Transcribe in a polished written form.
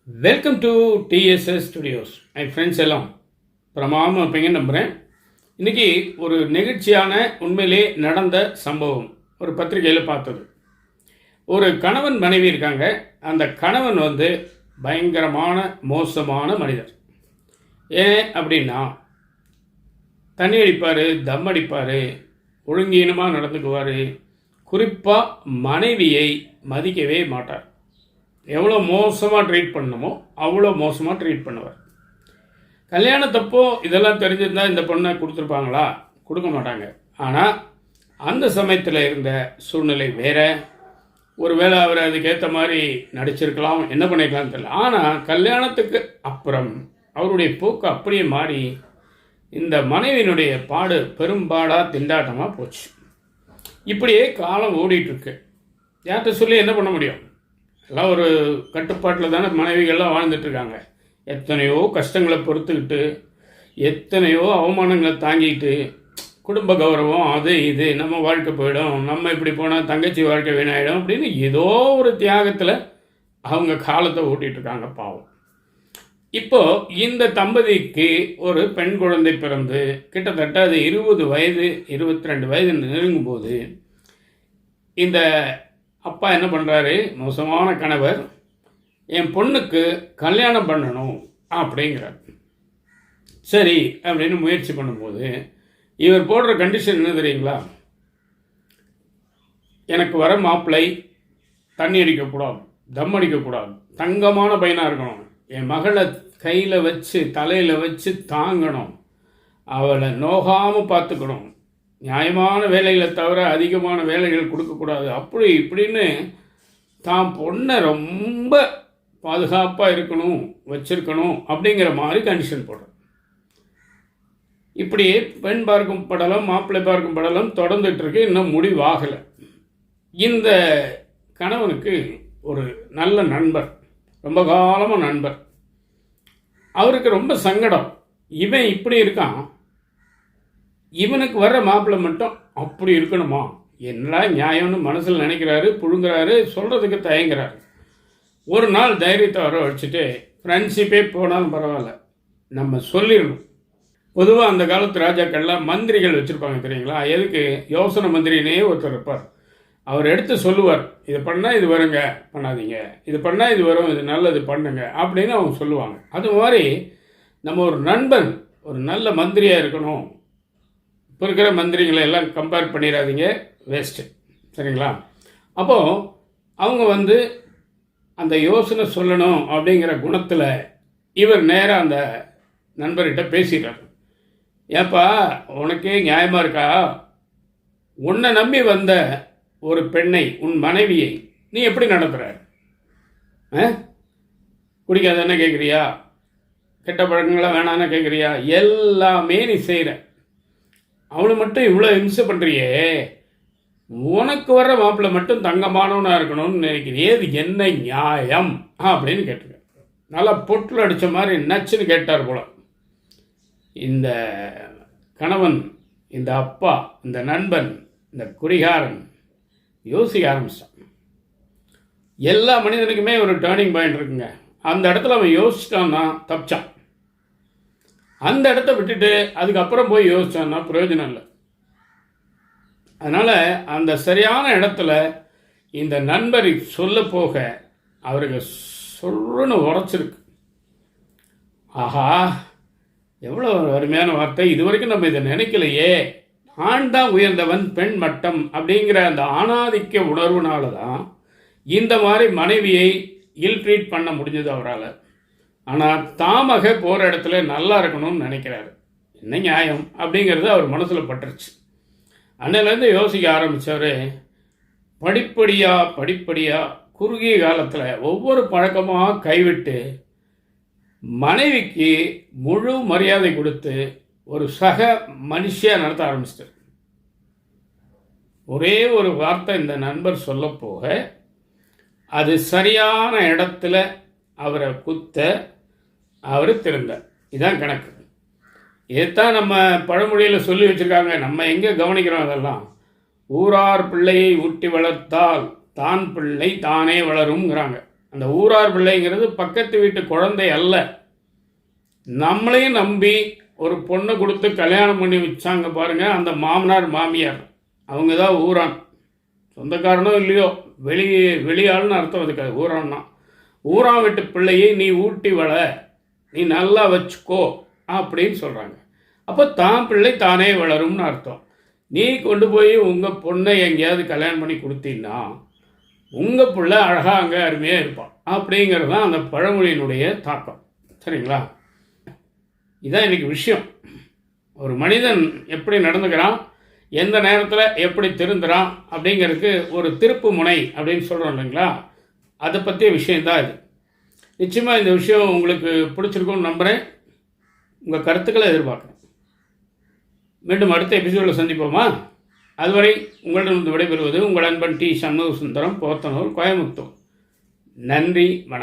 Welcome to TDS studios. My friends எல்லாம் பிரமாதமாக இருப்பீங்கன்னு நம்புகிறேன். இன்றைக்கி ஒரு நெகிழ்ச்சியான உண்மையிலே நடந்த சம்பவம் ஒரு பத்திரிகையில் பார்த்தது. ஒரு கணவன் மனைவி இருக்காங்க. அந்த கணவன் பயங்கரமான மோசமான மனிதர். ஏன் அப்படின்னா தண்ணி அடிப்பார், தம் அடிப்பார், ஒழுங்கீனமாக நடந்துக்குவார். குறிப்பாக மனைவியை மதிக்கவே மாட்டார். எவ்வளோ மோசமாக ட்ரீட் பண்ணணுமோ அவ்வளோ மோசமாக ட்ரீட் பண்ணுவார். கல்யாணத்தப்போ இதெல்லாம் தெரிஞ்சிருந்தால் இந்த பொண்ணை கொடுத்துருப்பாங்களா? கொடுக்க மாட்டாங்க. ஆனால் அந்த சமயத்தில் இருந்த சூழ்நிலை வேறு. ஒருவேளை அவர் அதுக்கேற்ற மாதிரி நடிச்சிருக்கலாம், என்ன பண்ணிருக்கலாம்னு தெரியல. ஆனால் கல்யாணத்துக்கு அப்புறம் அவருடைய போக்கு அப்படியே மாறி இந்த மனைவியினுடைய பாடு பெரும்பாடாக திண்டாட்டமாக போச்சு. இப்படியே காலம் ஓடிட்டுருக்கு. யார்கிட்ட சொல்லி என்ன பண்ண முடியும்? எல்லாம் ஒரு கட்டுப்பாட்டில் தானே மனைவிகள்லாம் வாழ்ந்துட்டுருக்காங்க. எத்தனையோ கஷ்டங்களை பொறுத்துக்கிட்டு, எத்தனையோ அவமானங்களை தாங்கிட்டு, குடும்ப கௌரவம் அது இது நம்ம வாழ்க்கை போயிடும், நம்ம இப்படி போனால் தங்கச்சி வாழ்க்கை வீணாயிடும் அப்படின்னு ஏதோ ஒரு தியாகத்தில் அவங்க காலத்தை ஓட்டிகிட்ருக்காங்க பாவம். இப்போது இந்த தம்பதிக்கு ஒரு பெண் குழந்தை பிறந்து கிட்டத்தட்ட அது 20 வயது 22 வயது நெருங்கும்போது இந்த அப்பா என்ன பண்ணுறாரு? மோசமான கணவர் என் பொண்ணுக்கு கல்யாணம் பண்ணணும் அப்படிங்கிறார். சரி அப்படின்னு முயற்சி பண்ணும்போது இவர் போடுற கண்டிஷன் என்ன தெரியுங்களா? எனக்கு வர மாப்பிள்ளை தண்ணி அடிக்கக்கூடாது, தம் அடிக்கக்கூடாது, தங்கமான பையனாக இருக்கணும், என் மகளை கையில் வச்சு தலையில் வச்சு தாங்கணும், அவளை நோகாமல் பார்த்துக்கணும், நியாயமான வேலைகளை தவிர அதிகமான வேலைகள் கொடுக்கக்கூடாது, அப்படி இப்படின்னு தான் பொண்ணை ரொம்ப பாதுகாப்பாக இருக்கணும், வச்சிருக்கணும் அப்படிங்கிற மாதிரி கண்டிஷன் போடுறோம். இப்படியே பெண் பார்க்கும் படலம், மாப்பிள்ளை பார்க்கும் படலம் தொடர்ந்துட்டுருக்கு. இன்னும் முடிவாகலை. இந்த கணவனுக்கு ஒரு நல்ல நண்பர், ரொம்ப காலமாக நண்பர். அவருக்கு ரொம்ப சங்கடம். இவன் இப்படி இருக்கான், இவனுக்கு வர்ற மாப்பிள்ளை மட்டும் அப்படி இருக்கணுமா? என்னடா நியாயம்னு மனசில் நினைக்கிறாரு, புழுங்குறாரு, சொல்கிறதுக்கு தயங்குறாரு. ஒரு நாள் தைரியத்தை வர வச்சுட்டு ஃப்ரெண்ட்ஷிப்பே போனாலும் பரவாயில்ல, நம்ம சொல்லிடணும். பொதுவாக அந்த காலத்து ராஜாக்கள்லாம் மந்திரிகள் வச்சுருப்பாங்க தெரியுங்களா? எதுக்கு? யோசனை மந்திரினே ஒருத்தர் இருப்பார். அவர் எடுத்து சொல்லுவார், இது பண்ணால் இது வருங்க, பண்ணாதீங்க, இது பண்ணால் இது வரும், இது நல்லது பண்ணுங்க அப்படின்னு அவங்க சொல்லுவாங்க. அது மாதிரி நம்ம ஒரு நண்பன் ஒரு நல்ல மந்திரியாக இருக்கணும். இப்போ இருக்கிற மந்திரிகளை எல்லாம் கம்பேர் பண்ணிடாதீங்க, வேஸ்ட்டு, சரிங்களா? அப்போது அவங்க அந்த யோசனை சொல்லணும் அப்படிங்கிற குணத்தில் இவர் நேராக அந்த நண்பர்கிட்ட பேசிடுறார். ஏப்பா, உனக்கே நியாயமாக இருக்கா? உன்னை நம்பி வந்த ஒரு பெண்ணை, உன் மனைவியை நீ எப்படி நடத்துகிற? குடிக்காதன்னு கேட்குறியா? கெட்ட பழக்கங்களை வேணான்னு கேட்குறியா? எல்லாமே நீ செய்கிற. அவளை மட்டும் இவ்வளோ இம்சை பண்ணுறியே, உனக்கு வர்ற மாப்பிள்ளை மட்டும் தங்கமானவனாக இருக்கணும்னு நினைக்கிறியே, இது என்ன நியாயம் அப்படின்னு கேட்டிருக்க. நல்லா பொட்டில் அடித்த மாதிரி நச்சுன்னு கேட்டார் போல. இந்த கணவன், இந்த அப்பா, இந்த நண்பன், இந்த குறிகாரன் யோசிக்க ஆரம்பிச்சான். எல்லா மனிதனுக்குமே ஒரு டேர்னிங் பாயிண்ட் இருக்குங்க. அந்த இடத்துல அவன் யோசிச்சிட்டான்னா தப்பிச்சான். அந்த இடத்த விட்டுட்டு அதுக்கப்புறம் போய் யோசிச்சான்னா பிரயோஜனம் இல்லை. அதனால் அந்த சரியான இடத்துல இந்த நண்பரை சொல்ல போக அவருக்கு சொல்லுன்னு உரைச்சிருக்கு. ஆஹா, எவ்வளோ அருமையான வார்த்தை! இது வரைக்கும் நம்ம இதை நினைக்கலையே. ஆண் தான் உயர்ந்தவன், பெண் மட்டம் அப்படிங்கிற அந்த ஆணாதிக்க உணர்வுனால தான் இந்த மாதிரி மனைவியை இல் ட்ரீட் பண்ண முடிஞ்சது அவரால். ஆனால் தாமக போகிற இடத்துல நல்லா இருக்கணும்னு நினைக்கிறாரு. என்ன நியாயம் அப்படிங்கிறது அவர் மனசில் பட்டுருச்சு. அன்னிலேருந்து யோசிக்க ஆரம்பித்தவர் படிப்படியாக குறுகிய காலத்தில் ஒவ்வொரு பழக்கமாக கைவிட்டு மனைவிக்கு முழு மரியாதை கொடுத்து ஒரு சக மனுஷியாக நடத்த ஆரம்பிச்சிட்டார். ஒரே ஒரு வார்த்தை இந்த நண்பர் சொல்ல போக அது சரியான இடத்துல அவரை குத்த அவர் திருந்தார். இதுதான் கணக்கு. இதைத்தான் நம்ம பழமொழியில் சொல்லி வச்சுருக்காங்க. நம்ம எங்கே கவனிக்கிறோம்? அதெல்லாம் ஊரார் பிள்ளையை ஊட்டி வளர்த்தால் தான் பிள்ளை தானே வளருங்கிறாங்க. அந்த ஊரார் பிள்ளைங்கிறது பக்கத்து வீட்டு குழந்தை அல்ல. நம்மளையும் நம்பி ஒரு பொண்ணை கொடுத்து கல்யாணம் பண்ணி வச்சாங்க பாருங்கள், அந்த மாமனார் மாமியார், அவங்க தான் ஊரான். சொந்தக்காரனோ இல்லையோ, வெளியாள்னு அர்த்தம் அதுக்காது. ஊரான்னா ஊரான் வீட்டு பிள்ளையை நீ ஊட்டி வள, நீ நல்லா வச்சுக்கோ அப்படின்னு சொல்கிறாங்க. அப்போ தான் பிள்ளை தானே வளரும்னு அர்த்தம். நீ கொண்டு போய் உங்கள் பொண்ணை எங்கேயாவது கல்யாணம் பண்ணி கொடுத்தீங்கன்னா உங்கள் பிள்ளை அழகாக அங்கே அருமையாக இருப்பான் அப்படிங்கிறது தான் அந்த பழமொழியினுடைய தாக்கம். சரிங்களா? இதுதான் இன்றைக்கி விஷயம். ஒரு மனிதன் எப்படி நடந்துக்கிறான், எந்த நேரத்தில் எப்படி திருந்துறான் அப்படிங்கிறதுக்கு ஒரு திருப்பு முனை அப்படின்னு சொல்கிறோம் இல்லைங்களா, அதை பற்றிய விஷயந்தான் இது. நிச்சயமாக இந்த விஷயம் உங்களுக்கு பிடிச்சிருக்கும்னு நம்புகிறேன். உங்கள் கருத்துக்களை எதிர்பார்க்குறேன். மீண்டும் அடுத்த எபிசோடில் சந்திப்போமா? அதுவரை உங்களிடம் விடைபெறுவது உங்கள் அன்பன் டி. சண்முக சுந்தரம், போத்தனூர், கோயம்புத்தூர். நன்றி, வணக்கம்.